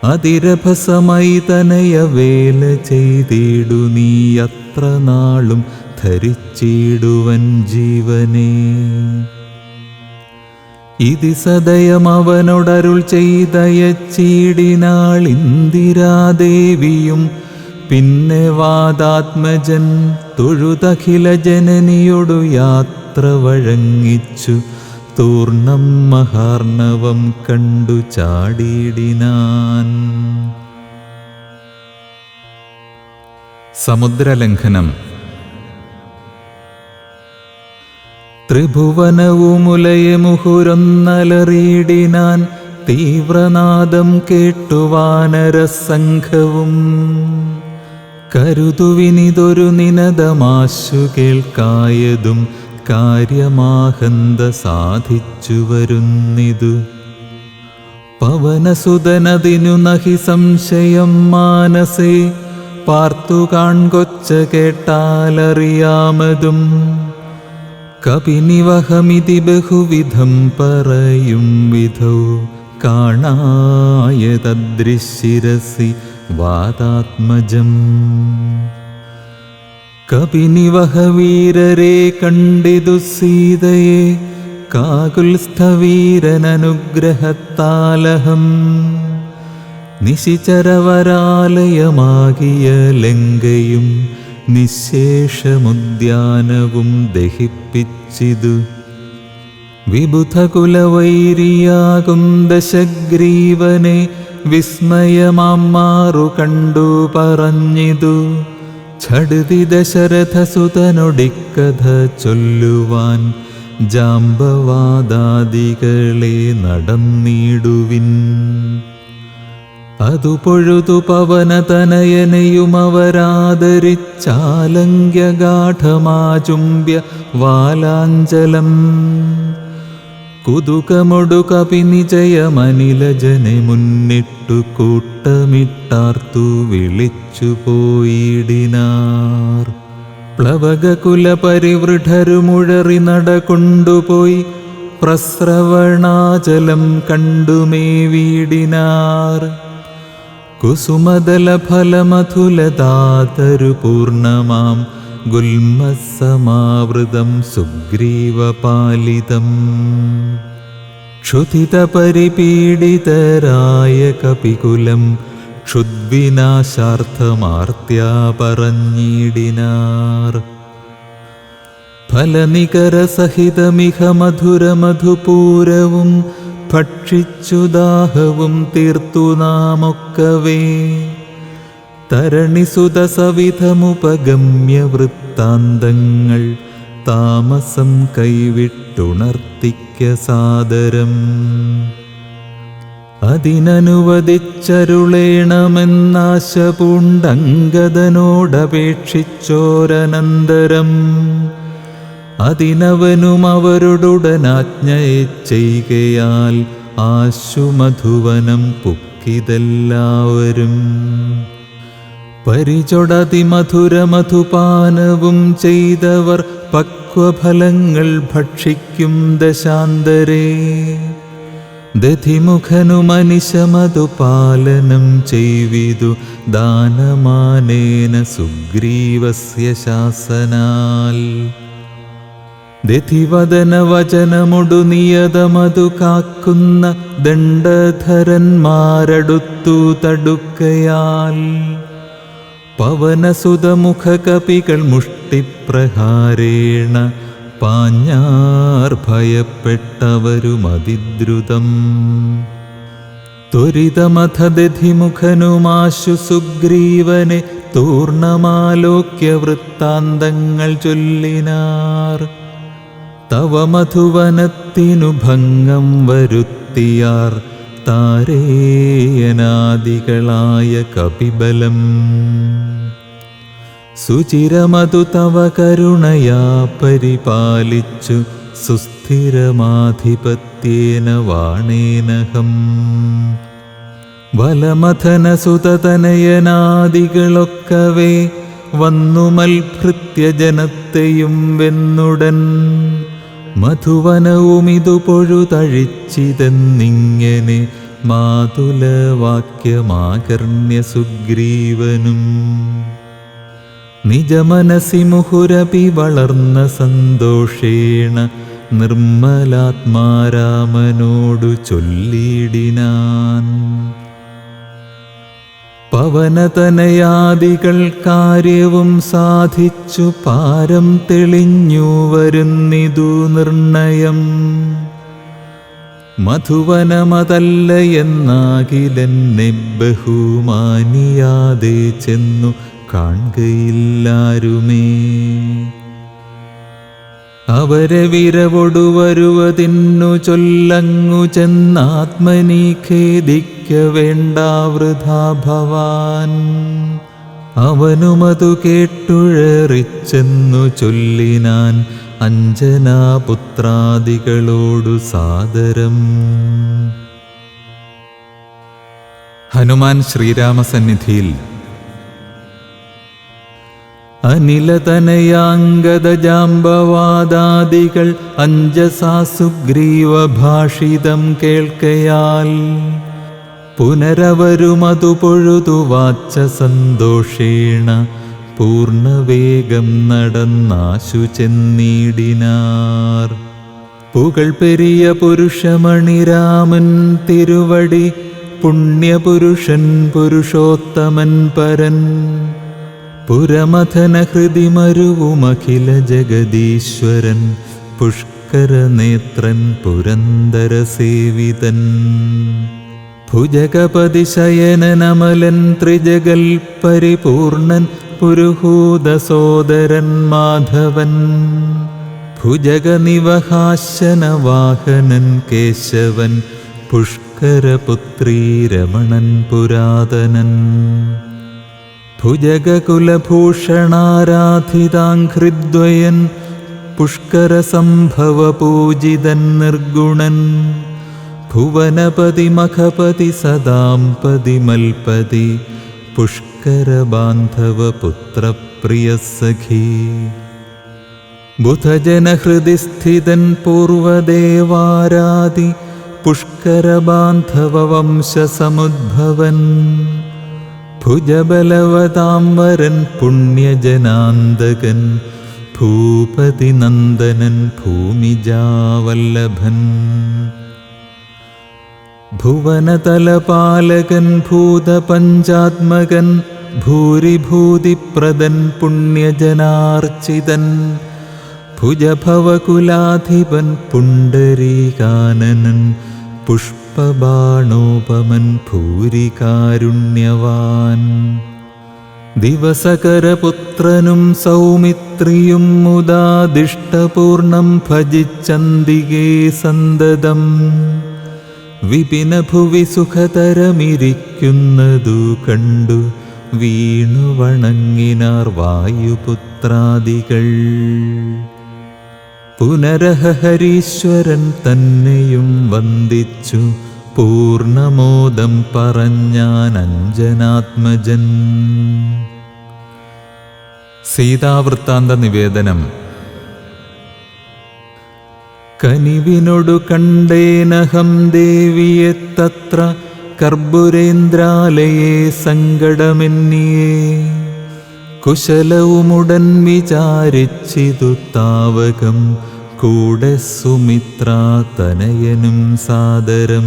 അതിരഭസമായി തനയ വേല ചെയ്തിടു നീ അത്ര നാളും ധരിച്ചിടുവൻ ജീവനെ. ഇതി സദയം അവനോടരുൾ ചെയ്തയച്ചിടിനാൾ ഇന്ദിരാദേവിയും. പിന്നെ വാദാത്മജൻ തൊഴുതഖില ജനനിയൊടു യാത്ര വഴങ്ങിച്ചു തൂർണം മഹാർണവം കണ്ടു ചാടിയിടിനാൻ. സമുദ്രലംഘനം. ത്രിഭുവനവുമുലയെ മുഹുരൊന്നലറിയിടിനാൻ. തീവ്രനാദം കേട്ടു വാനരസംഘവും. കരുതുവിനിതൊരു നിനദമാശു കേൾക്കായതും കാര്യമാഹന്ത സാധിച്ചു വരുന്നിതു. പവനസുതനതിനു നഹി സംശയം മാനസേ. പാർത്തു കാൺകൊച്ച കേട്ടാലറിയാമതും. കപിനിവഹമിതി ബഹുവിധം പറയും വിധൗ കാണായതദൃശിരസി വാദാത്മജം. കപിനിവഹവീരരെ കണ്ടിതു സീതയെ കാകുൽസ്ഥവീരനനുഗ്രഹത്താലഹം. നിശിചരവരാലയമാകിയ ലങ്കയും നിശേഷമുദ്യാനവും ദഹിപ്പിച്ചിതു. വിബുധകുലവൈരിയാകും ദശഗ്രീവനെ വിസ്മയമാറു കണ്ടു പറഞ്ഞിതു. ഛടുതി ദശരഥസുതനൊടിക്കഥ ചൊല്ലുവാൻ ജാമ്പവാദാദികളെ നടന്നിടുവിൻ. അതു പൊഴുതു പവനതനയനെയുമവരാദരിച്ചാലങ്ക്യഗാഠമാചുംബ്യ വാലാഞ്ചലം കുതുകമൊടു കപിനിജയമനിലജനെ മുന്നിട്ടു കൂട്ടമിട്ടാർത്തു വിളിച്ചു പോയിടിനാർ. പ്ലവകകുലപരിവൃഢരുമുഴറി നടകൊണ്ടുപോയി പ്രസ്രവണാചലം കണ്ടുമേവീടിനാർ. കുസുമദലഫലമധുലതാതരുപൂർണമാം ഗുൽമസമാവൃതം സുഗ്രീവപാലിതം ക്ഷുധിതപരിപീഡിതരായ കപികുലം ക്ഷുദ്വിനാശാർത്ഥമാർത്യാ പറഞ്ഞിടിനാർ. ഫലനികരസഹിതമിഹ മധുരമധുപൂരവും ഭക്ഷിച്ചു ദാഹവും തീർത്തു നാമൊക്കവേ തരണിസുതസവിധമുപഗമ്യ വൃത്താന്തങ്ങൾ താമസം കൈവിട്ടുണർത്തിക്ക സാദരം. അതിനനുവദിച്ചരുളേണമെന്നാശ പൂണ്ടങ്കദനോടപേക്ഷിച്ചോരനന്തരം അതിനവനും അവരോടുടനാജ്ഞയെ ചെയ്കയാൽ ആശുമധുവനം പുക്കിതെല്ലാവരും. പരിചൊടതിമധുരമധുപാനവും ചെയ്തവർ പക്വഫലങ്ങൾ ഭക്ഷിക്കും ദശാന്തരേ. ദധിമുഖനുമനിശമധുപാലനം ചെയ്വിതു ദാനമാനേന സുഗ്രീവസ്യ ശാസനാൽ. ദധിവദനവചനമൊടു നിയതമതു കാക്കുന്ന ദണ്ഡധരന്മാരടുത്തു തടുക്കയാൽ പവനസുതമുഖകപികൾ മുഷ്ടിപ്രഹാരേണ പാഞ്ഞാർ ഭയപ്പെട്ടവരുമതിദ്രുതം. ത്വരിതമഥ ദധിമുഖനുമാശു സുഗ്രീവനെ തൂർണമാലോക്യ വൃത്താന്തങ്ങൾ ചൊല്ലിനാർ. തവ മധുവനത്തിനു ഭംഗം വരുത്തിയാർ താരേയനാദികളായ കപിബലം. സുചിരമതു തവ കരുണയാ പരിപാലിച്ചു സുസ്ഥിരമാധിപത്യേന വാണേനഹം. വലമഥനസുതതനയനാദികളൊക്കവേ വന്നുമൽഭൃത്യ ജനത്തെയും വെന്നുടൻ. മധുവനവുമിതു പൊഴുതഴിച്ചിതെന്നിങ്ങനെ മാതുലവാക്യമാകർണ്യ സുഗ്രീവനും. നിജമനസി മുഹുരപി വളർന്ന സന്തോഷേണ നിർമ്മലാത്മാരാമനോടു ചൊല്ലിടിനാൻ. പവനതനയാദികൾ കാര്യവും സാധിച്ചു പാരം തെളിഞ്ഞു വരുന്നിതു നിർണയം. മധുവനമതല്ല എന്നാകിലെന്നെ ബഹുമാനിയാതെ ചെന്നു കാണുകയില്ലാരുമേ. അവരെ വിരവൊടു വരുവതിന്നു ചൊല്ലങ്ങു ചെന്നാത്മനി ഖേദിക്ക വേണ്ട വൃഥാ ഭവാൻ. അവനുമതു കേട്ടുഴറിച്ചെന്നു ചൊല്ലിനാൻ അഞ്ജനാപുത്രാദികളോടു സാദരം. ഹനുമാൻ ശ്രീരാമസന്നിധിയിൽ അനിലതനയാംഗദജാംബവാദാദികൾ അഞ്ജസാ സുഗ്രീവഭാഷിതം കേൾക്കയാൽ പുനരവരുമതു പൊഴുതു വാച്ച സന്തോഷേണ പൂർണ്ണവേഗം നടന്നാശു ചെന്നിടിനാർ. പുകൾ പെരിയ പുരുഷമണിരാമൻ തിരുവടി പുണ്യപുരുഷൻ പുരുഷോത്തമൻ പരൻ. പുരമഥന ഹൃദിമരുവുമഖില ജഗദീശ്വരൻ പുഷ്കരനേത്രൻ പുരന്ദരസേവിതൻ. ഭുജഗപതിശയനമലൻ ത്രിജഗൽ പരിപൂർണൻ പുരുഹൂതസോദരൻ മാധവൻ. ഭുജഗനിവഹാശനവാഹനൻ കേശവൻ പുഷ്കര പുഷ്കരപുത്രീ രമണൻ പുരാതനൻ. ഭുജഗകുലഭൂഷണാരാധിതാഘ്രിദ്വയൻ പുഷ്കരസംഭവപൂജിതൻ നിർഗുണൻ. ഭുവനപതി മഖപതി സദാംപതി മൽപതി പുഷ്കരബാന്ധവപുത്രപ്രിയ സഖീ. ബുധജനഹൃദി സ്ഥിതൻ പൂർവദേവാരാദി പുഷ്കരബാന്ധവവംശസമുദ്ഭവൻ. ഭുജബലവതാംവരൻ പുണ്യജനാന്തകൻ ഭൂപതിനന്ദനൻ ഭൂമിജാവല്ലഭൻ. ഭുവനതലപാലകൻ ഭൂതപഞ്ചാത്മകൻ ഭൂരിഭൂതിപ്രദൻ പുണ്യജനാർച്ചിതൻ. ഭുജഭവകുലാധിപൻ പുണ്ഡരീകാനനൻ പുഷ്പബാണോപമൻ ഭൂരികാരുണ്യവാൻ. ദിവസകരപുത്രനും സൗമിത്രിയും മുദാദിഷ്ടപൂർണം ഭജിച്ചന്തികേ സന്തതം. വിപിനഭുവി സുഖതരമിരിക്കുന്നതു കണ്ടു വീണു വണങ്ങിനാർ വായുപുത്രാദികൾ. പുനരഹരീശ്വരൻ തന്നെയും വന്ദിച്ചു പൂർണമോദം പറഞ്ഞാൻ അഞ്ജനാത്മജൻ. സീതാവൃത്താന്ത നിവേദനം. കനിവിനൊടു കണ്ടേനഹം ദേവിയെ തത്ര കർപ്പുരേന്ദ്രാലയേ സങ്കടമെന്നിയേ. കുശലവുമുടൻ വിചാരിച്ചിതു താവകം കൂടെ സുമിത്രാതനയനും സാദരം.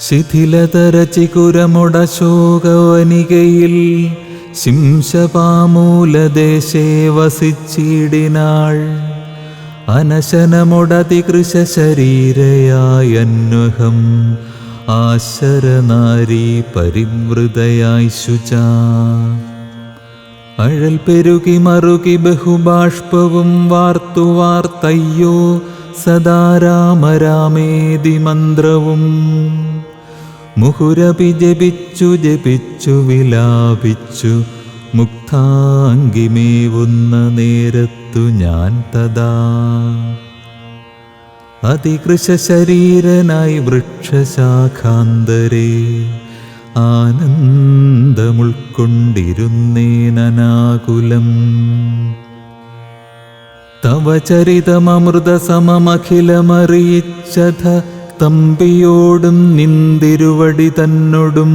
ശിഥിലതരചികുരമൊടശോകവനികയിൽ ശിംശപാമൂലദേശേ വസിച്ചിടിനാൾ. അനശനമൊടതികൃശരീരയായന്വഹം ആശരനാരീ പരിവൃതയായി ശുചാ. അഴൽ പെരുകി മറുകി ബഹുബാഷ്പവും വാർത്തു വാർത്തയ്യോ സദാ രാമ രാമേതി മന്ത്രവും. മുഹുരപി ജപിച്ചു ജപിച്ചു വിലാപിച്ചു മുക്താംഗിമേവുന്ന നേരത്തു ഞാൻ തഥാ. അതികൃശരീരനായി വൃക്ഷശാഖാന്തരേ ആനന്ദമുൾക്കൊണ്ടിരുന്നേനനാകുലം. തവ ചരിതമമൃതസമമഖിലമറിയിച്ചഥ തമ്പിയോടും നിന്തിരുവടി തന്നോടും.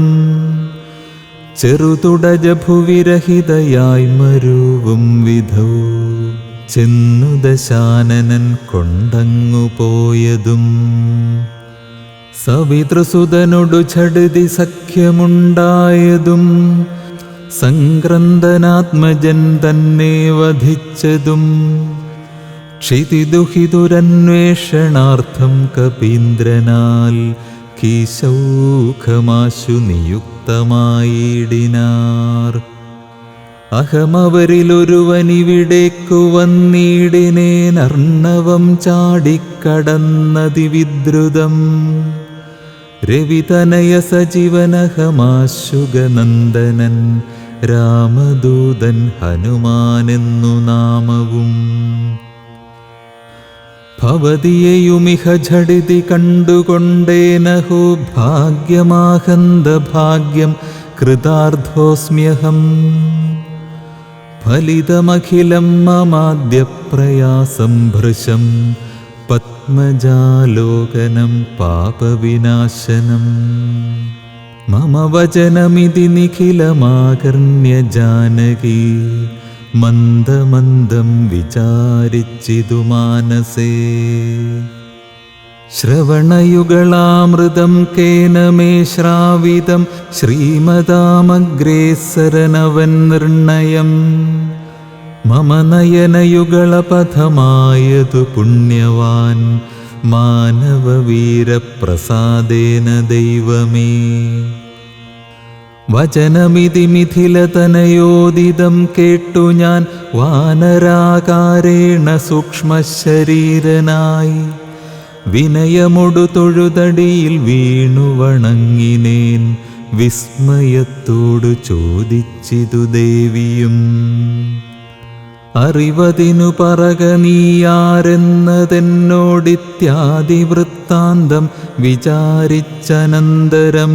ചെറുതുടജഭുവിരഹിതയായി മരുവും വിധൗ ചെന്നു ദശാനനൻ കൊണ്ടങ്ങു പോയതും. സവിതൃസുതനൊടു ഛടുതി സഖ്യമുണ്ടായതും സംക്രന്ദനാത്മജൻ തന്നെ വധിച്ചതും. ക്ഷിതിദുഹിതുരന്വേഷണാർത്ഥം കപീന്ദ്രനാൽ കീശൗഖമാശു നിയുക്തമായിടിനാർ. അഹമവരിലൊരുവനിവിടേക്കു വന്നിടിനേൻ അർണവം ചാടിക്കടന്നതിവിദ്രുതം. രവിതനയ സജീവനഹമാശുഗനന്ദനൻ രാമദൂതൻ ഹനുമാനെന്നു നാമവും. ഭവതിയെയുമിഹ ഝടിതി കണ്ടുകൊണ്ടേനഹോ ഭാഗ്യമാഹന്ത ഭാഗ്യം കൃതാർത്ഥോസ്മ്യഹം. ഫലിതമഖിലം മമാദ്യപ്രയാസം ഭൃശം പത്മജാലോകനം പാപവിനാശനം. മമ വചനമിതി നിഖിലമാകർണ്യ ജാനകി മന്ദമന്ദം വിചാരിച്ചിതു മാനസേ. ശ്രവണയുഗളാമൃതം കേന മേ ശ്രാവിതം ശ്രീമതാമഗ്രേസരനവൻ നിർണയം. മമ നയനയുഗളപഥമായതു പുണ്യവാൻ മാനവവീരപ്രസാദേന ദൈവമേ. വചനമിതി മിഥിലതനയോദിതം കേട്ടു ഞാൻ വാനരാകാരേണ സൂക്ഷ്മശരീരനായി വിനയമൊടു തൊഴുതടിയിൽ വീണു വണങ്ങിനേൻ. വിസ്മയത്തോടു ചോദിച്ചിതു ദേവിയും, അറിവതിനു പറക നീയാരെന്നതെന്നോടിത്യാദി വൃത്താന്തം വിചാരിച്ചനന്തരം.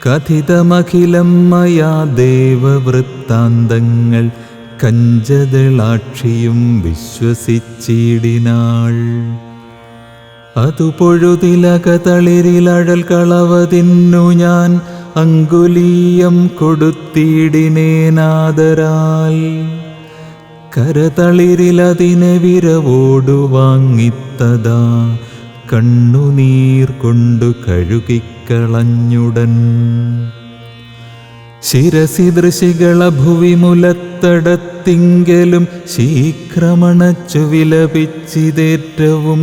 കഥിതമഖിലം മയാ ദേവവൃത്താന്തങ്ങൾ കഞ്ചദളാക്ഷിയും വിശ്വസിച്ചിടിനാൾ. അതു പൊഴുതിലകതളിരിലഴൽ കളവതിന്നു ഞാൻ അങ്കുലീയം കൊടുത്തിടിനേനാദരാൽ. കരതളിരിലതിനെ വിരവോടു വാങ്ങിത്തതാ കണ്ണുനീർ കൊണ്ടു കഴുകിക്കളഞ്ഞുടൻ. ശിരസി ദൃശികള ഭുവിമുലത്തടത്തിങ്കലും ശീഘ്രമണച്ചു വിലപിച്ചിതേറ്റവും.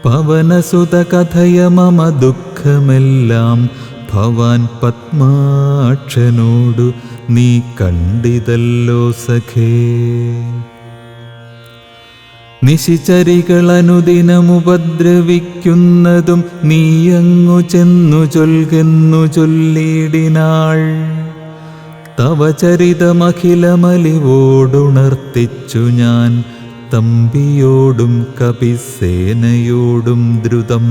പവനസുത കഥയ മമ ദുഃഖമെല്ലാം ഭവാൻ പത്മാക്ഷനോടു നീ കണ്ടിതല്ലോ സഖേ. നിശിചരികളനുദിനമുപദ്രവിക്കുന്നതും നീയങ്ങു ചെന്നു ചൊൽകെന്നു ചൊല്ലിടിനാൾ. തവ ചരിതമഖിലമലിവോടുണർത്തിച്ചു ഞാൻ തമ്പിയോടും കപിസേനയോടും ദ്രുതം.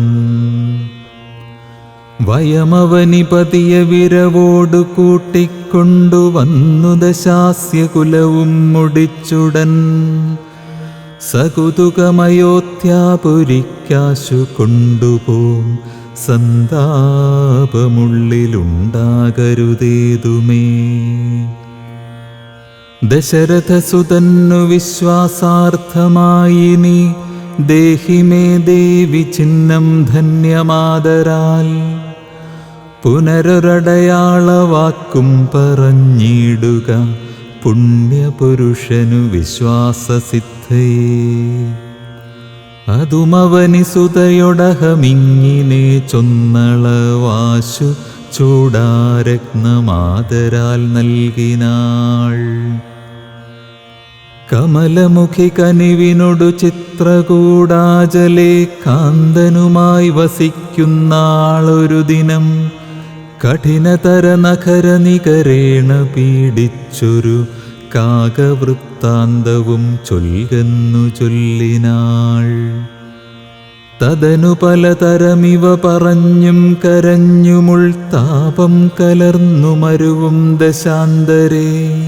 വയമവനിപതിയ വിരവോടു കൂട്ടിക്കൊണ്ടു വന്നു ദശാസ്യകുലവും മുടിച്ചുടൻ. സകുതുകമയോധ്യാപുരിക്കാശു കൊണ്ടുപോം സന്താപമുള്ളിലുണ്ടാകരുതേതുമേ. ദശരഥസുതന്നു വിശ്വാസാർത്ഥമായി നീ ദേഹിമേ ദേവി ചിഹ്നം ധന്യമാദരാൽ. പുനരൊരടയാളവാക്കും പറഞ്ഞിടുക പുണ്യപുരുഷനു വിശ്വാസസിദ്ധയേ. അതുമവനി സുതയൊടഹമിങ്ങിനെ ചൊന്നളവാശു ചൂടാരത്നമാദരാൽ നൽകിനാൾ. കമലമുഖി കനിവിനൊടു ചിത്രകൂടാചലേ കാന്തനുമായി വസിക്കുന്നാളൊരു ദിനം. കഠിനതര നഖര നികരേണ പീഡിച്ചൊരു കാകവൃത്താന്തവും ചൊൽകെന്നു ചൊല്ലിനാൾ. തദനു പലതരമിവ പറഞ്ഞും കരഞ്ഞുമുൾ താപം കലർന്നു മരുവും ദശാന്തരേ.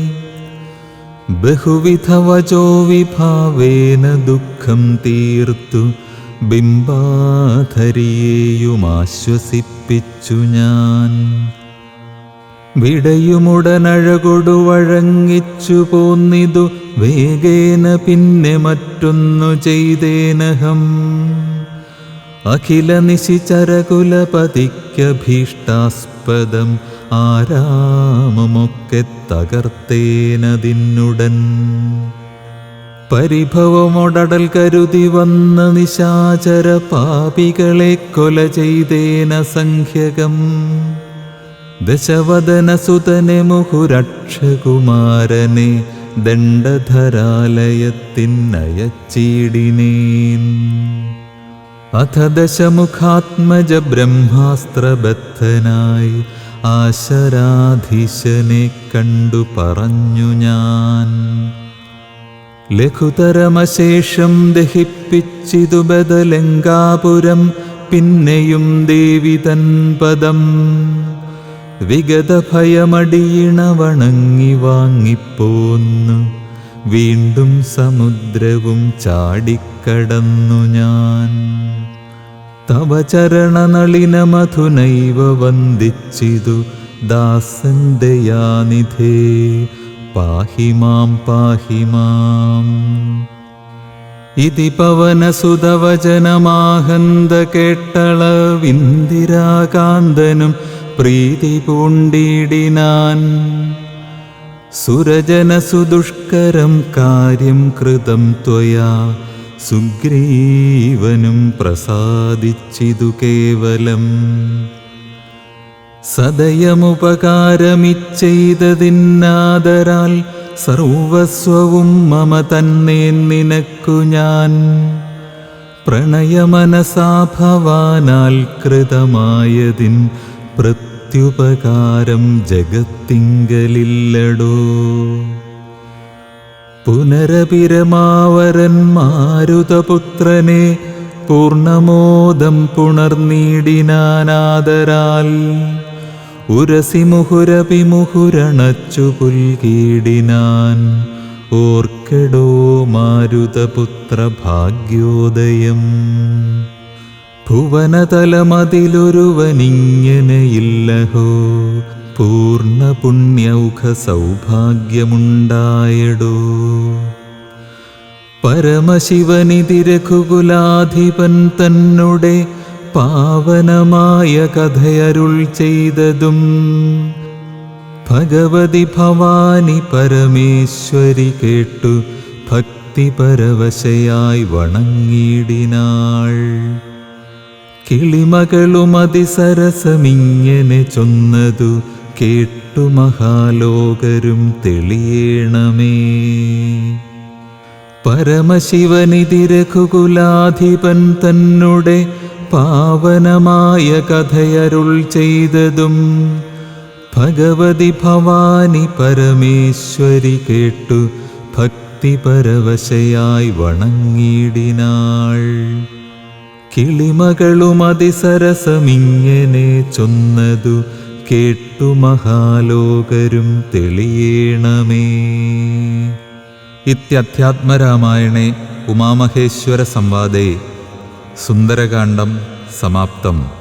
ബഹുവിധ വചോ വിഭാവേന ദുഃഖം തീർത്തു ബിംബാധരിയെയുമാശ്വസിപ്പിച്ചു ഞാൻ. വിടയുമുടനഴകൊടു വഴങ്ങിച്ചു പോന്നിതു വേഗേന പിന്നെ മറ്റൊന്നു ചെയ്തേനഹം. അഖില നിശിചരകുലപതിക്കഭീഷ്ടാസ്പദം ആരാമമൊക്കെ തകർത്തേനതിന്നുടൻ. പരിഭവമൊടടൽ കരുതി വന്ന നിശാചര പാപികളെ കൊല ചെയ്തേന സംഖ്യകം. ദശവദനസുതനെ മുഹുരക്ഷകുമാരനെ ദണ്ഡധരാലയത്തിനയച്ചിടിനേൻ. അഥ ദശമുഖാത്മജ ബ്രഹ്മാസ്ത്രബദ്ധനായി ആശരാധീശനെ കണ്ടു പറഞ്ഞു ഞാൻ. ലഘുതരമശേഷം ദഹിപ്പിച്ചിതു ബദലങ്കാപുരം പിന്നെയും ദേവി തൻ പദം. വിഗത ഭയമടിയിണ വണങ്ങി വാങ്ങിപ്പോന്നു വീണ്ടും സമുദ്രവും ചാടിക്കടന്നു ഞാൻ. തവ ചരണനളിന മധുനൈവ വന്ദിച്ചിതു ദാസന്ദയാനിധേ പാഹി മാം പാഹി മാം. ഇതി പവനസുതവചനമാഹന്ത കേട്ടളവിന്ദിരാകാന്തനും പ്രീതി പൂണ്ടിടിനാൻ. സുരജനസുദുഷ്കരം കാര്യം കൃതം ത്വയാ സുഗ്രീവനും പ്രസാദിച്ചിതു കേവലം. സദയമുപകാരമിച്ചെയ്തതിന്നാദരാൽ സർവസ്വവും മമ തന്നെ നിനക്കു ഞാൻ. പ്രണയമനസാ ഭവാനാൽ കൃതമായതിൻ പ്രത്യുപകാരം ജഗത്തിങ്കലില്ലടോ. പുനരപിരമാവരൻ മാരുതപുത്രനെ പൂർണ്ണമോദം പുണർനീടിനാനാദരാൽ ഉരസി മുഹുരപിമുഹുരണച്ചു പുൽകീടിനാൻ. ഓർക്കെടോ മാരുതപുത്ര ഭാഗ്യോദയം. ഭുവനതലമതിലൊരുവനിങ്ങനെയില്ലഹോ പൂർണ്ണ പുണ്യൗഘ സൗഭാഗ്യമുണ്ടായടോ. പരമശിവനിധി രഘുകുലാധിപൻ തന്നുടെ പാവനമായ കഥയരുൾ ചെയ്തതും ഭഗവതി ഭവാനി പരമേശ്വരി കേട്ടു ഭക്തിപരവശയായി വണങ്ങിയിടിനാൾ. കിളിമകളും അതിസരസമിങ്ങനെ ചൊന്നതു കേട്ടു മഹാലോകരും തെളിയേണമേ. പരമശിവനിധി രഘുകുലാധിപൻ തന്നുടെ പാവനമായ കഥയരുൾ ചെയ്തതും ഭഗവതി ഭവാനി പരമേശ്വരി കേട്ടു ഭക്തിപരവശയായി വണങ്ങിയിടിനാൾ. കിളിമകളും അതിസരസമിങ്ങനെ ചൊന്നതു കേട്ടു മഹാലോകരും തെളിയേണമേ. ഇത്യധ്യാത്മരാമായണേ ഉമാമഹേശ്വര സംവാദേ സുന്ദരകാണ്ഡം സമാപ്തം.